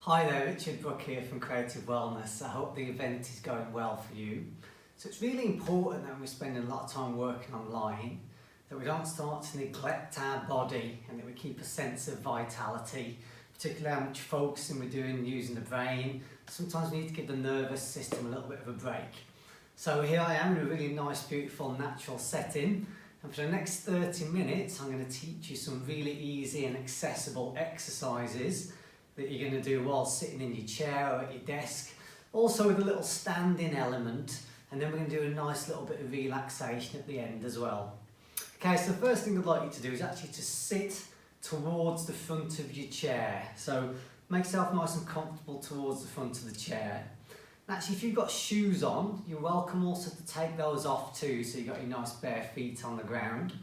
Hi there, Richard Brook here from Creative Wellness. I hope the event is going well for you. So it's really important that when we're spending a lot of time working online that we don't start to neglect our body and that we keep a sense of vitality, particularly how much focusing we're doing using the brain. Sometimes we need to give the nervous system a little bit of a break. So here I am in a really nice, beautiful, natural setting. And for the next 30 minutes, I'm going to teach you some really easy and accessible exercises that you're going to do while sitting in your chair or at your desk, also with a little standing element, and then we're going to do a nice little bit of relaxation at the end as well. Okay, so the first thing I'd like you to do is actually to sit towards the front of your chair. So make yourself nice and comfortable towards the front of the chair. And actually, if you've got shoes on, you're welcome also to take those off too, so you've got your nice bare feet on the ground.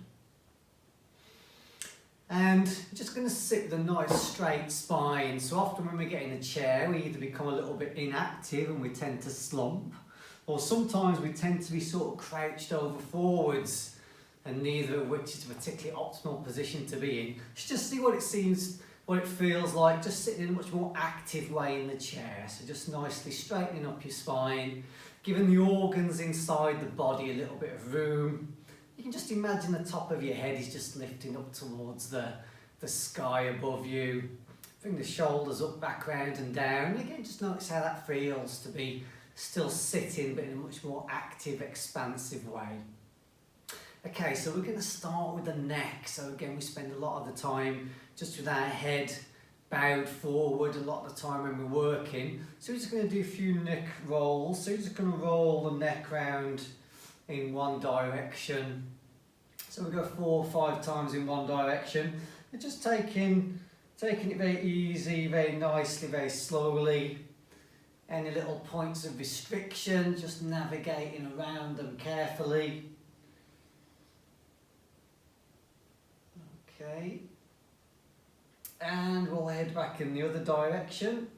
And we're just going to sit with a nice straight spine. So often when we get in a chair, we either become a little bit inactive and we tend to slump, or sometimes we tend to be sort of crouched over forwards, and neither of which is a particularly optimal position to be in. Just see what it feels like, just sitting in a much more active way in the chair. So just nicely straightening up your spine, giving the organs inside the body a little bit of room. You can just imagine the top of your head is just lifting up towards the sky above you. Bring the shoulders up, back, round and down. And again, just notice how that feels to be still sitting, but in a much more active, expansive way. Okay, so we're going to start with the neck. So again, we spend a lot of the time just with our head bowed forward a lot of the time when we're working. So we're just going to do a few neck rolls. So you're just going to roll the neck round in one direction. So we go 4 or 5 times in one direction. We're just taking it very easy, very nicely, very slowly. Any little points of restriction, just navigating around them carefully. Okay. And we'll head back in the other direction.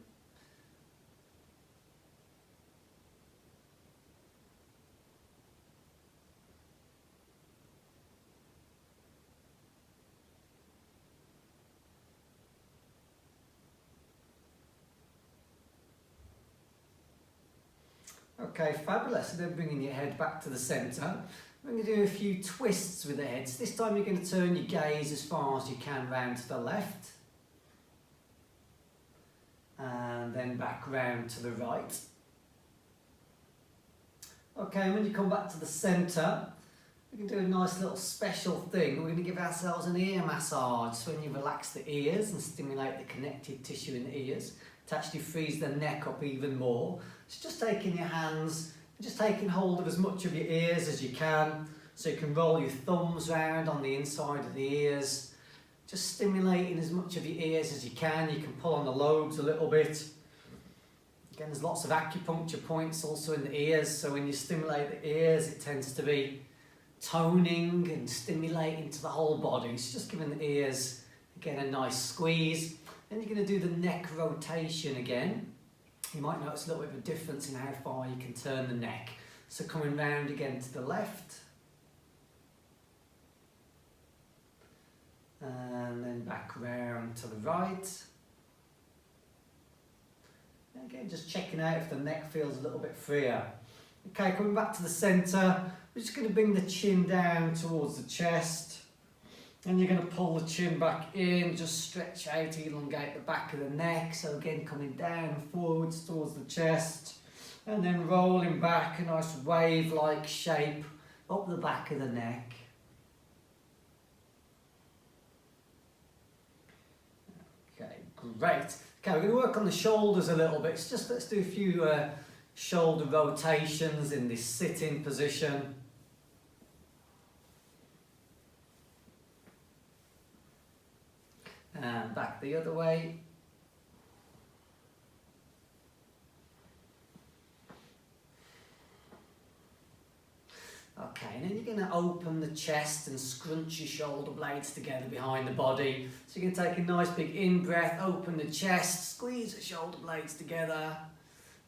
Okay, fabulous. So then bringing your head back to the centre. We're going to do a few twists with the head. So this time you're going to turn your gaze as far as you can round to the left. And then back round to the right. Okay, and when you come back to the centre, we can do a nice little special thing. We're going to give ourselves an ear massage. So when you relax the ears and stimulate the connective tissue in the ears, to actually freeze the neck up even more. So just taking your hands, just taking hold of as much of your ears as you can, so you can roll your thumbs round on the inside of the ears, just stimulating as much of your ears as you can. You can pull on the lobes a little bit. Again, there's lots of acupuncture points also in the ears, so when you stimulate the ears, it tends to be toning and stimulating to the whole body. So just giving the ears, again, a nice squeeze. Then you're going to do the neck rotation again. You might notice a little bit of a difference in how far you can turn the neck. So coming round again to the left. And then back round to the right. And again, just checking out if the neck feels a little bit freer. Okay, coming back to the centre, we're just going to bring the chin down towards the chest. And you're going to pull the chin back in, just stretch out, elongate the back of the neck. So again, coming down and forwards towards the chest. And then rolling back, a nice wave-like shape up the back of the neck. Okay, great. Okay, we're going to work on the shoulders a little bit. So let's do a few shoulder rotations in this sitting position. And back the other way. Okay, and then you're going to open the chest and scrunch your shoulder blades together behind the body. So you're going to take a nice big in-breath, open the chest, squeeze the shoulder blades together,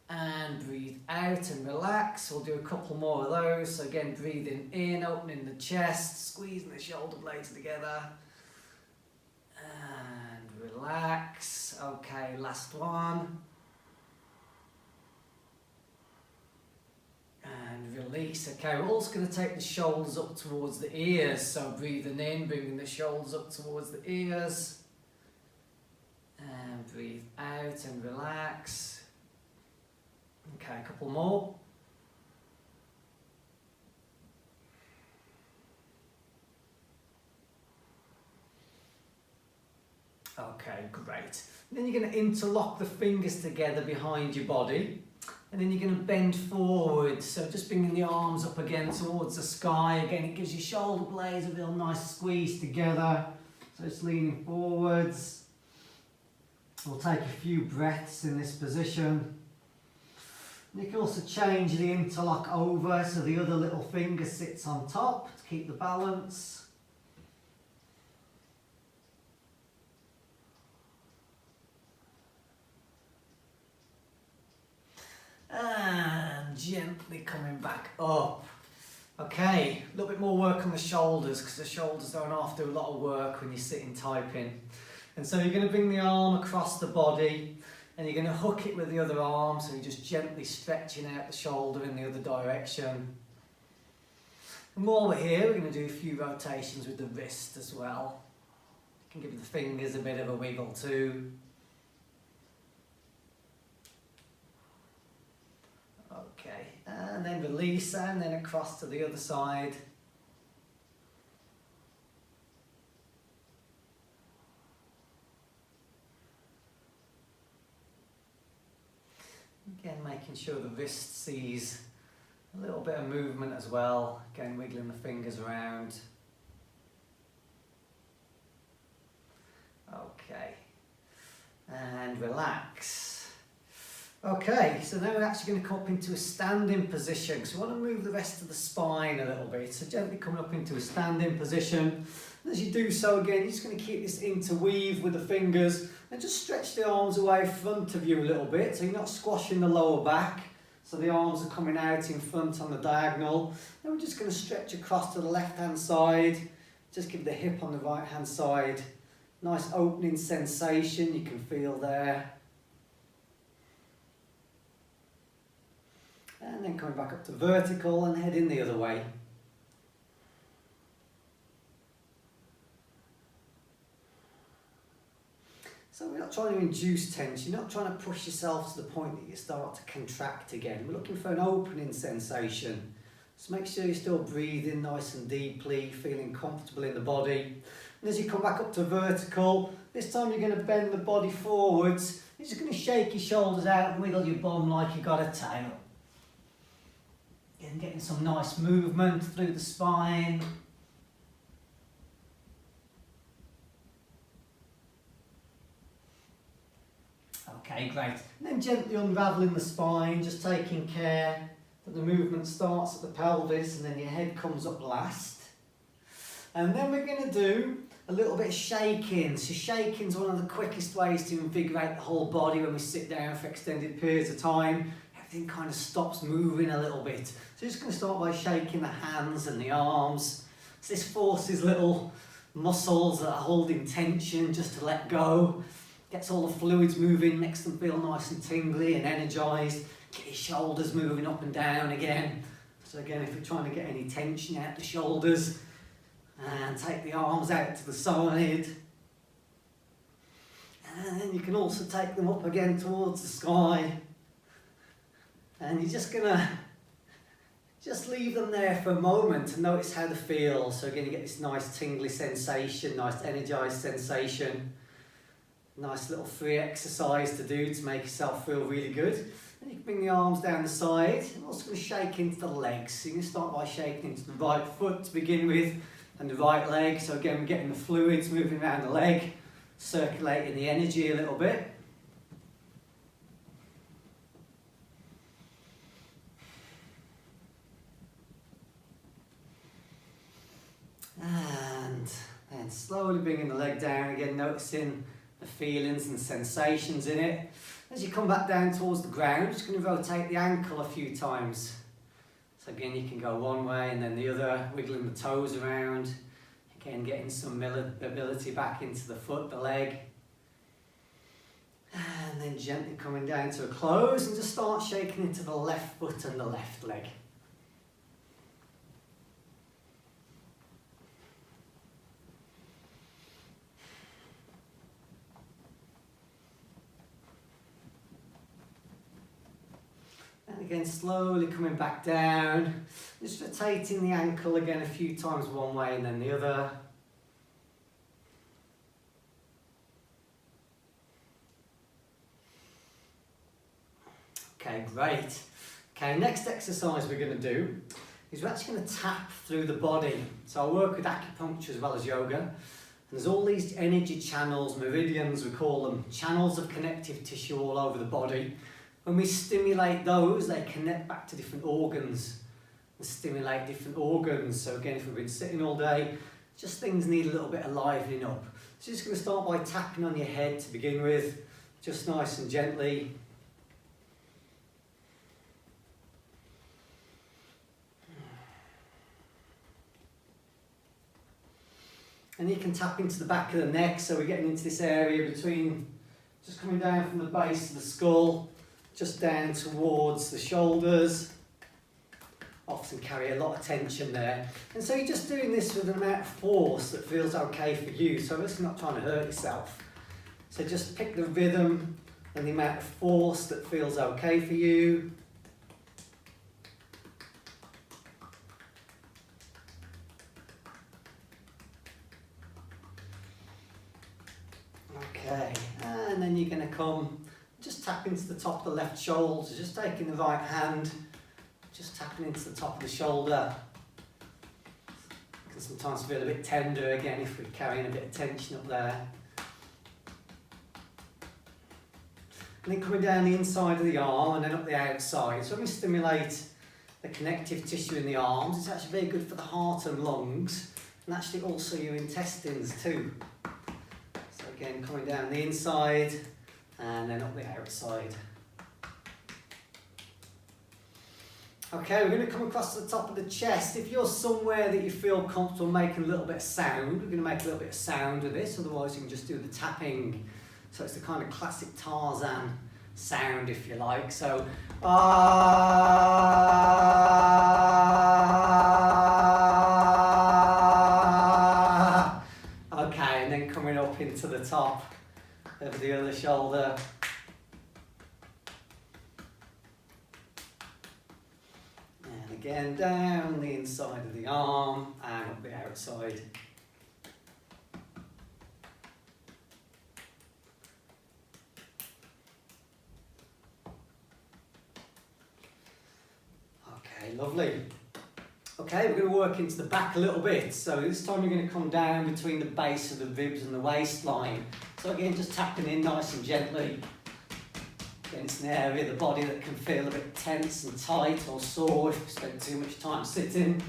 and breathe out and relax. We'll do a couple more of those. So again, breathing in, opening the chest, squeezing the shoulder blades together, and relax. Okay, last one. And release. Okay, we're also going to take the shoulders up towards the ears. So breathing in, bringing the shoulders up towards the ears. And breathe out and relax. Okay, a couple more. Okay, great. Then you're going to interlock the fingers together behind your body. And then you're going to bend forward. So just bringing the arms up again towards the sky. Again, it gives your shoulder blades a real nice squeeze together. So it's leaning forwards. We'll take a few breaths in this position. You can also change the interlock over so the other little finger sits on top to keep the balance. And gently coming back up. Okay, a little bit more work on the shoulders because the shoulders don't have to do a lot of work when you're sitting typing. And so you're going to bring the arm across the body and you're going to hook it with the other arm, so you're just gently stretching out the shoulder in the other direction. And while we're here, we're going to do a few rotations with the wrist as well. You can give the fingers a bit of a wiggle too. Okay, and then release and then across to the other side. Again, making sure the wrist sees a little bit of movement as well. Again, wiggling the fingers around. Okay, and relax. Okay, so now we're actually going to come up into a standing position. So we want to move the rest of the spine a little bit. So gently coming up into a standing position. And as you do so, again, you're just going to keep this interweave with the fingers and just stretch the arms away in front of you a little bit so you're not squashing the lower back. So the arms are coming out in front on the diagonal. Then we're just going to stretch across to the left-hand side. Just give the hip on the right-hand side. Nice opening sensation you can feel there. And then coming back up to vertical and heading the other way. So we're not trying to induce tension, you're not trying to push yourself to the point that you start to contract again. We're looking for an opening sensation. So make sure you're still breathing nice and deeply, feeling comfortable in the body. And as you come back up to vertical, this time you're going to bend the body forwards. You're just going to shake your shoulders out and wiggle your bum like you got a tail. Again, getting some nice movement through the spine. Okay, great. And then gently unravelling the spine, just taking care that the movement starts at the pelvis and then your head comes up last. And then we're going to do a little bit of shaking. So shaking is one of the quickest ways to invigorate the whole body when we sit down for extended periods of time. Everything kind of stops moving a little bit. So just going to start by shaking the hands and the arms. So this forces little muscles that are holding tension just to let go. Gets all the fluids moving, makes them feel nice and tingly and energised. Get your shoulders moving up and down again. So again, if you're trying to get any tension out the shoulders, and take the arms out to the side. And then you can also take them up again towards the sky. And you're just gonna just leave them there for a moment and notice how they feel. So again, you get this nice tingly sensation, nice energised sensation. Nice little free exercise to do to make yourself feel really good. And you can bring the arms down the side. I'm also going to shake into the legs. So you can start by shaking into the right foot to begin with and the right leg. So again, we're getting the fluids moving around the leg, circulating the energy a little bit. And then slowly bringing the leg down again, noticing the feelings and sensations in it. As you come back down towards the ground, just going to rotate the ankle a few times. So again, you can go one way and then the other, wiggling the toes around. Again, getting some mobility back into the foot, the leg. And then gently coming down to a close and just start shaking into the left foot and the left leg. And again, slowly coming back down, just rotating the ankle again a few times one way and then the other. Okay, great. Okay, next exercise we're going to do is we're actually going to tap through the body. So I work with acupuncture as well as yoga. And there's all these energy channels, meridians we call them, channels of connective tissue all over the body. When we stimulate those, they connect back to different organs and stimulate different organs. So again, if we've been sitting all day, just things need a little bit of livening up. So just going to start by tapping on your head to begin with, just nice and gently. And you can tap into the back of the neck, so we're getting into this area between, just coming down from the base of the skull, just down towards the shoulders. Often carry a lot of tension there. And so you're just doing this with an amount of force that feels okay for you, so it's not trying to hurt yourself. So just pick the rhythm and the amount of force that feels okay for you. Okay, and then you're going to come, just tap into the top of the left shoulder, just taking the right hand, just tapping into the top of the shoulder. Can sometimes feel a bit tender again if we're carrying a bit of tension up there. And then coming down the inside of the arm and then up the outside. So when we stimulate the connective tissue in the arms, it's actually very good for the heart and lungs, and actually also your intestines too. Again, coming down the inside and then up the outside. Okay, we're going to come across to the top of the chest. If you're somewhere that you feel comfortable making a little bit of sound, we're going to make a little bit of sound with this, otherwise you can just do the tapping. So it's the kind of classic Tarzan sound, if you like. So, okay, and then coming up into the top of the other shoulder. And again, down the inside of the arm and up the outside. Okay, lovely. Okay, we're going to work into the back a little bit. So this time you're going to come down between the base of the ribs and the waistline. So again, just tapping in nice and gently against an area of the body that can feel a bit tense and tight or sore if you spend too much time sitting.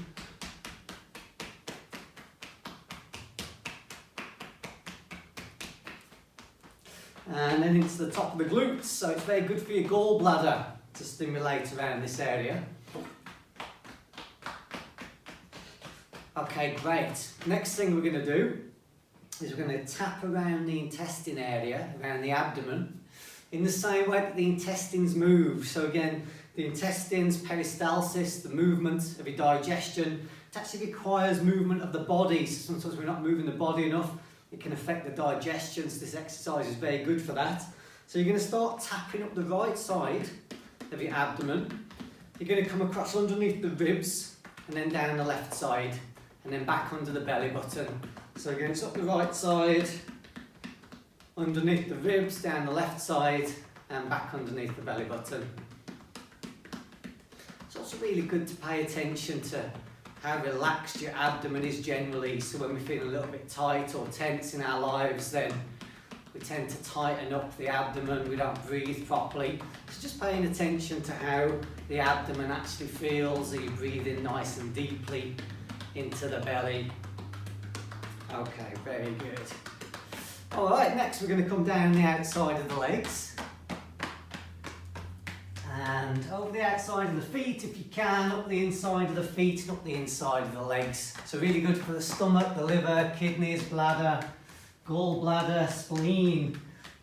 And then into the top of the glutes. So it's very good for your gallbladder to stimulate around this area. Okay, great. Next thing we're going to do is we're going to tap around the intestine area, around the abdomen, in the same way that the intestines move. So again, the intestines, peristalsis, the movement of your digestion, it actually requires movement of the body. So sometimes we're not moving the body enough, it can affect the digestion, so this exercise is very good for that. So you're going to start tapping up the right side of your abdomen. You're going to come across underneath the ribs and then down the left side and then back under the belly button. So again, it's up the right side, underneath the ribs, down the left side and back underneath the belly button. It's also really good to pay attention to how relaxed your abdomen is generally. So when we feel a little bit tight or tense in our lives, then we tend to tighten up the abdomen, we don't breathe properly. So just paying attention to how the abdomen actually feels. Are you breathing nice and deeply into the belly? Okay, very good. Alright, next we're going to come down the outside of the legs. And over the outside of the feet if you can, up the inside of the feet and up the inside of the legs. So really good for the stomach, the liver, kidneys, bladder, gallbladder, spleen.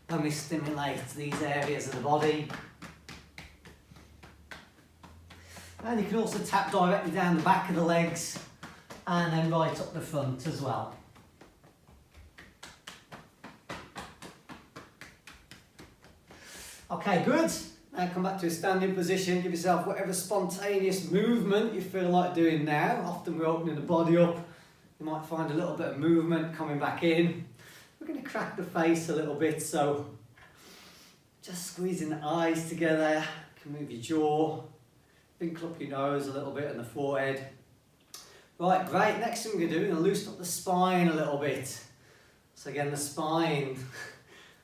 when we stimulate these areas of the body. And you can also tap directly down the back of the legs and then right up the front as well. Okay, good. Now come back to a standing position. Give yourself whatever spontaneous movement you feel like doing now. Often we're opening the body up. You might find a little bit of movement coming back in. We're going to crack the face a little bit, so just squeezing the eyes together. You can move your jaw, wrinkle up your nose a little bit and the forehead. Right, great. Next thing we're going to do, we're going to loosen up the spine a little bit. So again, the spine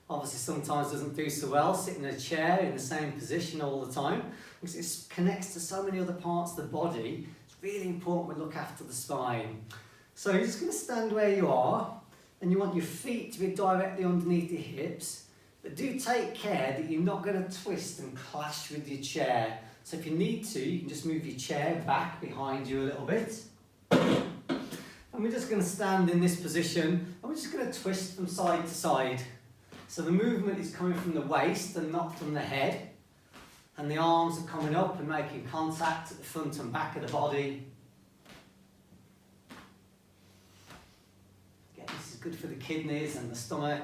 obviously sometimes doesn't do so well sitting in a chair in the same position all the time, because it connects to so many other parts of the body. It's really important we look after the spine. So you're just going to stand where you are, and you want your feet to be directly underneath your hips, but do take care that you're not going to twist and clash with your chair. So if you need to, you can just move your chair back behind you a little bit. And we're just going to stand in this position, and we're just going to twist from side to side. So the movement is coming from the waist and not from the head. And the arms are coming up and making contact at the front and back of the body. Again, this is good for the kidneys and the stomach.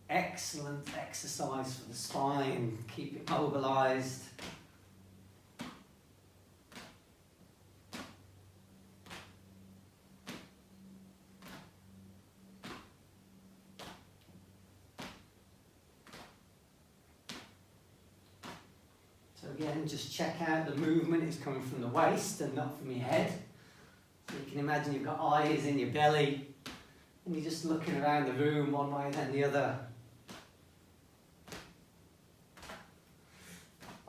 Excellent exercise for the spine. Keep it mobilised. Again, just check out the movement is coming from the waist and not from your head. So you can imagine you've got eyes in your belly and you're just looking around the room one way and then the other.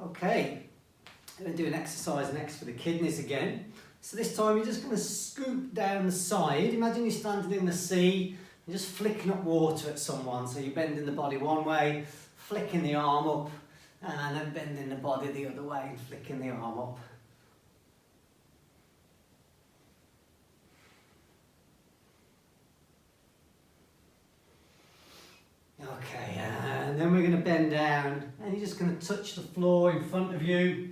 Okay, I'm going to do an exercise next for the kidneys again. So this time you're just going to scoop down the side. Imagine you're standing in the sea and just flicking up water at someone. So you're bending the body one way, flicking the arm up, and then bending the body the other way and flicking the arm up. Okay, and then we're going to bend down and you're just going to touch the floor in front of you.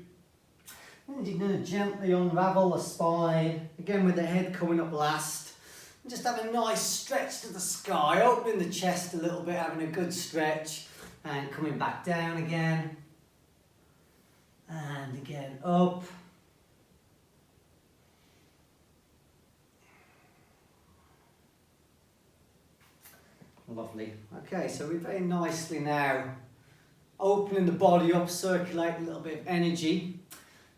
And you're going to gently unravel the spine, again with the head coming up last. And just have a nice stretch to the sky, opening the chest a little bit, having a good stretch. And coming back down again. And again up. Lovely. Okay, so we're very nicely now opening the body up, circulate a little bit of energy.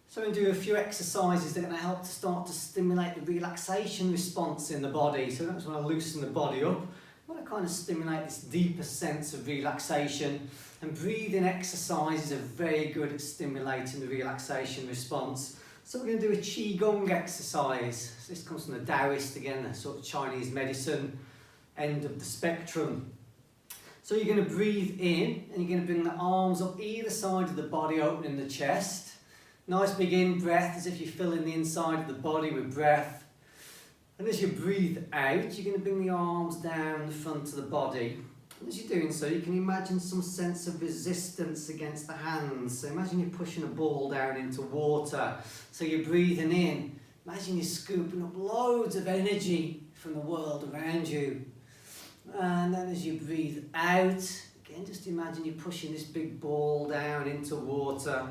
So we're going to do a few exercises that are going to help to start to stimulate the relaxation response in the body. So we don't just want to loosen the body up. We want to kind of stimulate this deeper sense of relaxation, and breathing exercises are very good at stimulating the relaxation response. So we're going to do a Qigong exercise. So this comes from the Taoist again, a sort of Chinese medicine end of the spectrum. So you're going to breathe in and you're going to bring the arms up either side of the body, opening the chest. Nice big in breath as if you're filling the inside of the body with breath. And as you breathe out, you're going to bring the arms down the front of the body. And as you're doing so, you can imagine some sense of resistance against the hands. So imagine you're pushing a ball down into water. So you're breathing in. Imagine you're scooping up loads of energy from the world around you. And then as you breathe out, again, just imagine you're pushing this big ball down into water.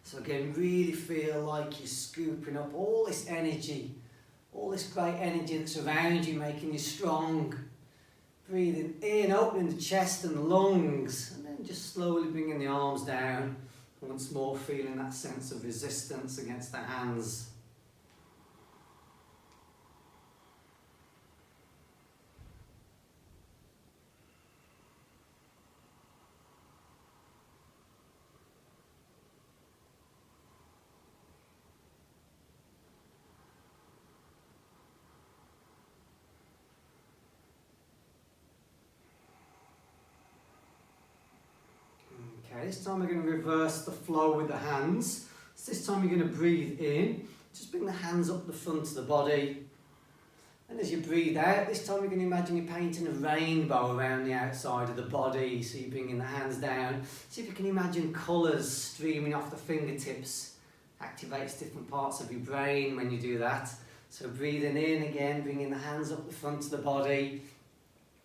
So again, really feel like you're scooping up all this energy, all this great energy that's around you, making you strong. Breathing in, opening the chest and the lungs, and then just slowly bringing the arms down. Once more, feeling that sense of resistance against the hands. Okay, this time we're going to reverse the flow with the hands. So this time you're going to breathe in, just bring the hands up the front of the body. And as you breathe out, this time you're going to imagine you're painting a rainbow around the outside of the body. So you're bringing the hands down. See if you can imagine colours streaming off the fingertips. Activates different parts of your brain when you do that. So breathing in again, bringing the hands up the front of the body.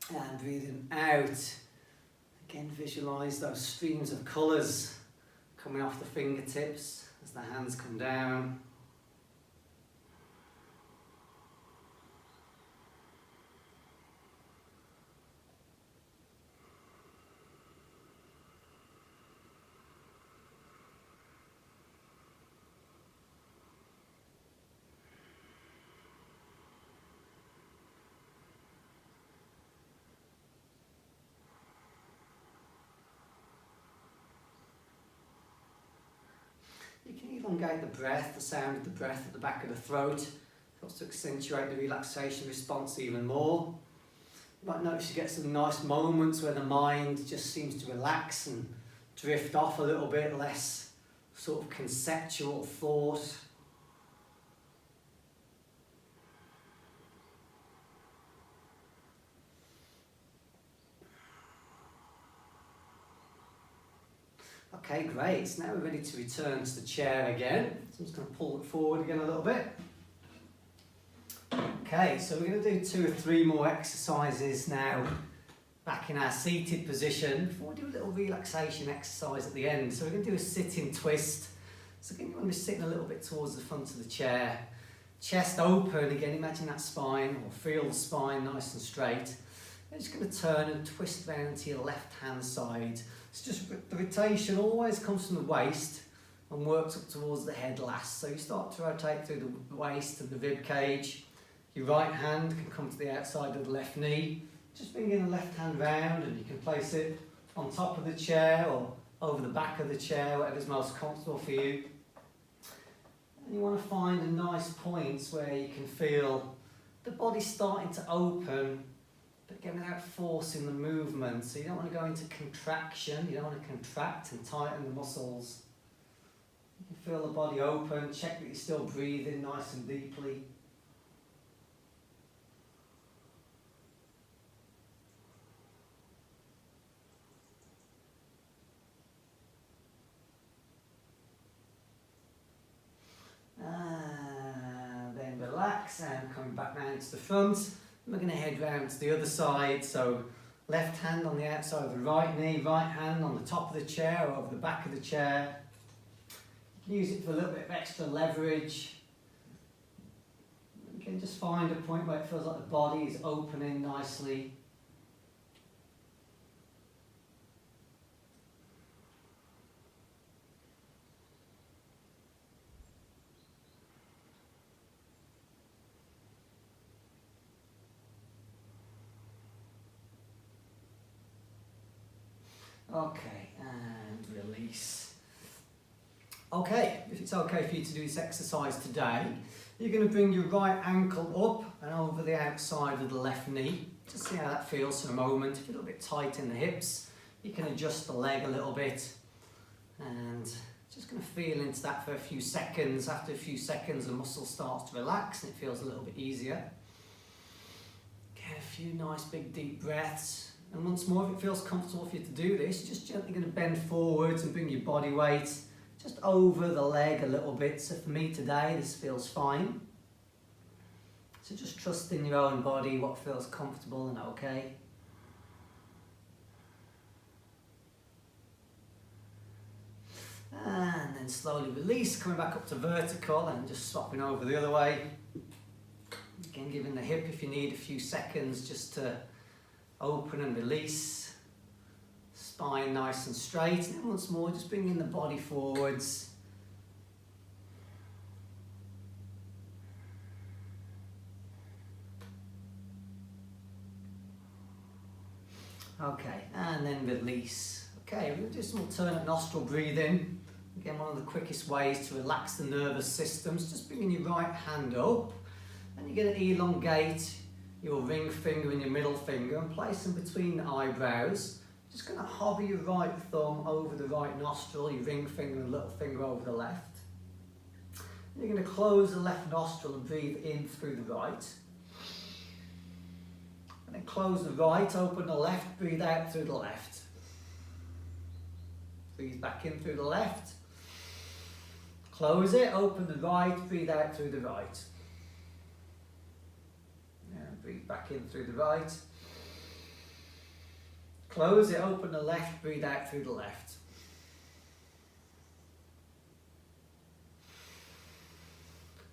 And breathing out. Again, visualise those streams of colours coming off the fingertips as the hands come down. You can elongate the breath, the sound of the breath at the back of the throat. Helps to accentuate the relaxation response even more. You might notice you get some nice moments where the mind just seems to relax and drift off a little bit, less sort of conceptual thought. Okay, great. So now we're ready to return to the chair again. So I'm just going to pull it forward again a little bit. Okay, so we're going to do 2 or 3 more exercises now back in our seated position before we do a little relaxation exercise at the end. So we're going to do a sitting twist. So again, you want to be sitting a little bit towards the front of the chair. Chest open, again, imagine that spine, or feel the spine nice and straight. You're just going to turn and twist round to your left hand side. It's just the rotation always comes from the waist and works up towards the head last. So you start to rotate through the waist and the rib cage. Your right hand can come to the outside of the left knee. Just bring in the left hand round and you can place it on top of the chair or over the back of the chair, whatever's most comfortable for you. And you want to find a nice points where you can feel the body starting to open, but again without forcing the movement. So you don't want to go into contraction, you don't want to contract and tighten the muscles. You can feel the body open, check that you're still breathing nice and deeply. And then relax and coming back down to the front. We're going to head round to the other side, so left hand on the outside of the right knee, right hand on the top of the chair or over the back of the chair. You can use it for a little bit of extra leverage. You can just find a point where it feels like the body is opening nicely. Okay, and release. Okay, if it's okay for you to do this exercise today, you're going to bring your right ankle up and over the outside of the left knee. Just see how that feels for a moment. If you're a little bit tight in the hips, you can adjust the leg a little bit. And just going to feel into that for a few seconds. After a few seconds, the muscle starts to relax and it feels a little bit easier. Get a few nice big deep breaths. And once more, if it feels comfortable for you to do this, you're just gently going to bend forwards and bring your body weight just over the leg a little bit. So for me today, this feels fine. So just trust in your own body, what feels comfortable and okay. And then slowly release, coming back up to vertical and just swapping over the other way. Again, giving the hip, if you need a few seconds just to open and release. Spine nice and straight. And then once more, just bringing the body forwards. Okay, and then release. Okay, we're going to do some alternate nostril breathing. Again, one of the quickest ways to relax the nervous system is just bringing your right hand up. And you're going to elongate your ring finger and your middle finger and place them between the eyebrows. Just going to hover your right thumb over the right nostril, your ring finger and little finger over the left. You're going to close the left nostril and breathe in through the right. And then close the right, open the left, breathe out through the left. Breathe back in through the left. Close it, open the right, breathe out through the right. And breathe back in through the right. Close it, open the left, breathe out through the left.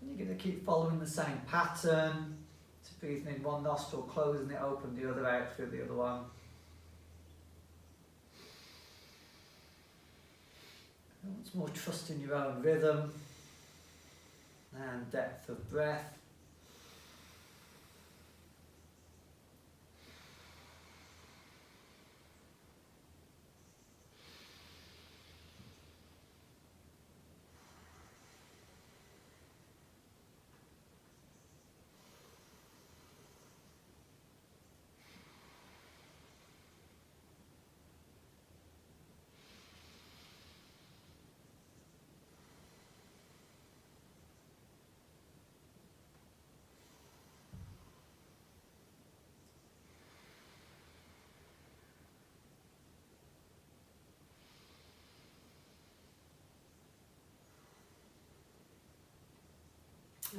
And you're going to keep following the same pattern. So breathing in one nostril, closing it, open the other out through the other one. And once more, trust in your own rhythm and depth of breath.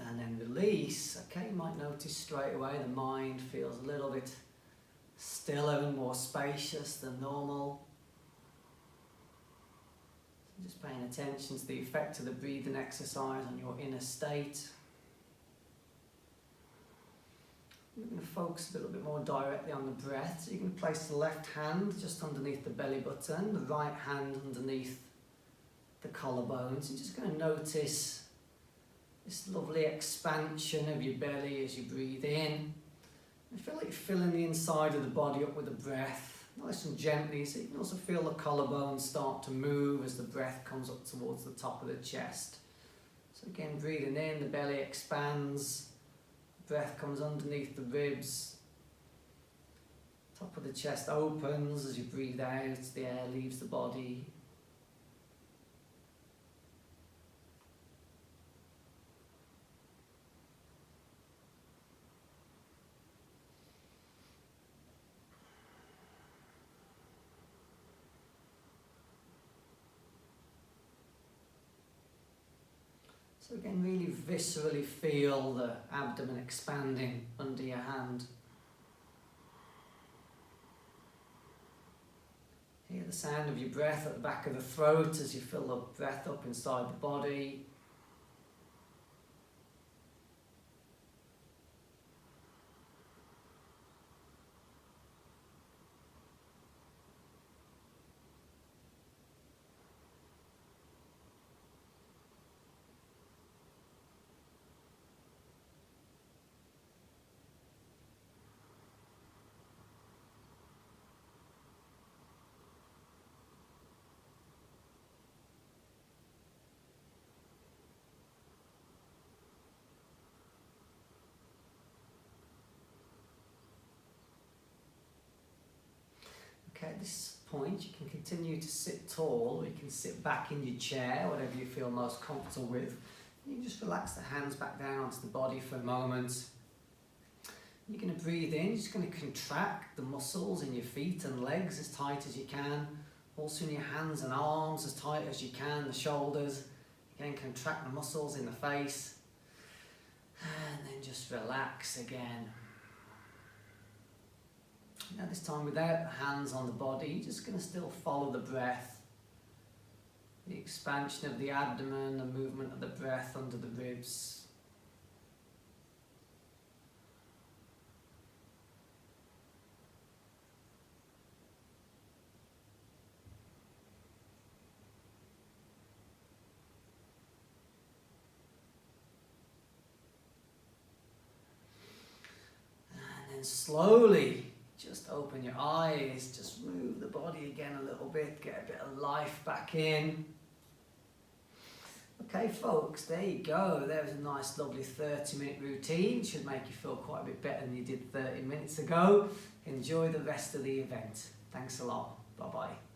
And then release. Okay, you might notice straight away the mind feels a little bit stiller and more spacious than normal. So just paying attention to the effect of the breathing exercise on your inner state. We're going to focus a little bit more directly on the breath. So you can place the left hand just underneath the belly button, the right hand underneath the collarbones. You're just going to notice this lovely expansion of your belly as you breathe in. You feel like you're filling the inside of the body up with the breath, nice and gently, so you can also feel the collarbones start to move as the breath comes up towards the top of the chest. So again, breathing in, the belly expands, the breath comes underneath the ribs, top of the chest opens as you breathe out, the air leaves the body. So again, really viscerally feel the abdomen expanding under your hand. Hear the sound of your breath at the back of the throat as you fill the breath up inside the body. Okay, at this point you can continue to sit tall, or you can sit back in your chair, whatever you feel most comfortable with. You can just relax the hands back down onto the body for a moment. You're going to breathe in, you're just going to contract the muscles in your feet and legs as tight as you can. Also in your hands and arms as tight as you can, the shoulders. Again, contract the muscles in the face. And then just relax again. Now this time without the hands on the body, you're just going to still follow the breath. The expansion of the abdomen, the movement of the breath under the ribs. And then slowly, just open your eyes, just move the body again a little bit, get a bit of life back in. Okay folks, there you go. There's a nice lovely 30-minute routine. Should make you feel quite a bit better than you did 30 minutes ago. Enjoy the rest of the event. Thanks a lot. Bye-bye.